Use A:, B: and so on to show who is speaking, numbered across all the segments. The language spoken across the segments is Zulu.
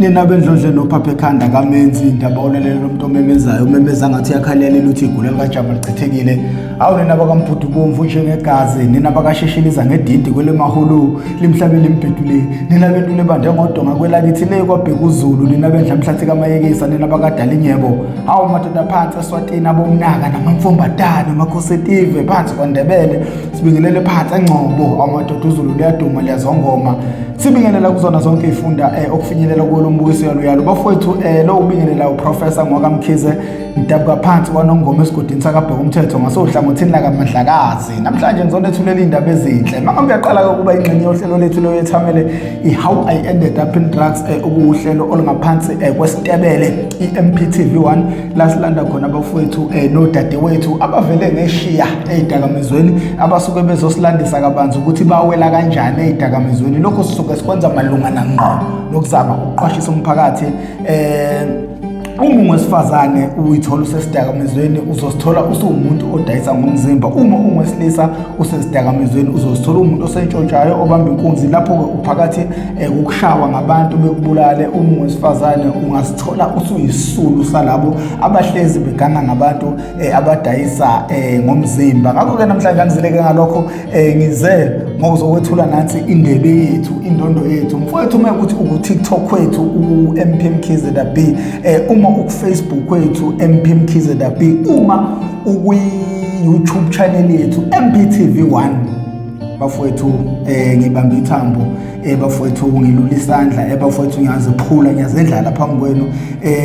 A: nina bendlondle nophapha ekhanda kamenzi indaba olelele lomuntu omemezayo umemeza ngathi yakhalela iluthi igula likajama lichithekile awu nina bakamphuthu bomvu njengegazi nina bakasheshiliza ngedindi kwele mahulu limhlabele imbedule nina bentule bande ngodonga kwelakithi le kwabheka uzulu nina bendla mhlathi kamayekisa nina bakadala inyebo awu madoda phansi eSwatini abomnaka namamfombatana amakhosetive phansi kwaNdebele sibingelele phansi engcobo amadoda uzulu liyaduma liyazongoma sibingelela kuzona zonke ifunda okufinyelela kulo umbukiso yalo bafowethu lo ubingelela uProfessor Mwakamkhize Ndabka phansi kwanongoma esigodini sakabheka umthetho ngasohlangothini la kaMandlakazi namhlanje ngizonethulela indaba ezinhle manje ngiyaqala ukuba ingxenye yohlelo lethu lo yethamele How I Ended Up in Drugs ukuhlelo olungaphansi kwesitebele iMPTV1 lasilanda khona abafowethu nodadewethu abavele ngeshiya ezidakamizweni abasuke bezosilandisa kabanzi ukuthi bawela kanjani ezidakamizweni lokho sisuke sikwenza malungana ngqo nokuzama ukuqwashisa umphakathi uma wesifazane uyithola usesidakamizweni uzosithola usumuntu odayisa ngomzimba uma ungesilisa usesidakamizweni uzosithola umuntu osentshontshayo obamba inkunzi lapho ke uphakathi ukushawa ngabantu bekubulale uma wesifazane ungasithola usuyisulu salabo abahlezi beganga ngabantu abadayisa ngomzimba ngakho ke namhlanje ngizileke ngalokho ngize ngokuzokwethula nathi indebe yethu indondo yethu mfowethu mekuthi uku-TikTok wethu uMPMKZB uma uku-Facebook wethu MPMKZB uma uku-YouTube channel yethu MPTV1 bafowethu ngibamba ithambo bafowethu ngilula isandla bafowethu ngiyaziphula ngiyazendlala phambi kwenu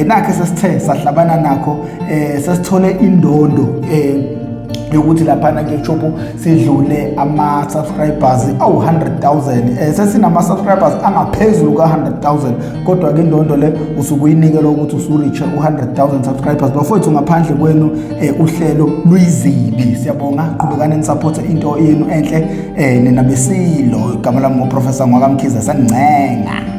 A: nakhe sesithe sahlabana nakho sesithole indondo yokuthi laphana ke YouTube sidlule ama subscribers awu 100,000 sesinama subscribers angaphezulu ka 100,000 kodwa ke indondo le usukuyinikela ukuthi usuriche u100,000 subscribers bafowethu ngaphandle kwenu uhlelo luyizibi siyabonga qhubekani nisupport into yenu enhle nina besilo igama lami ngoProfessor Mwakamkhize sancenga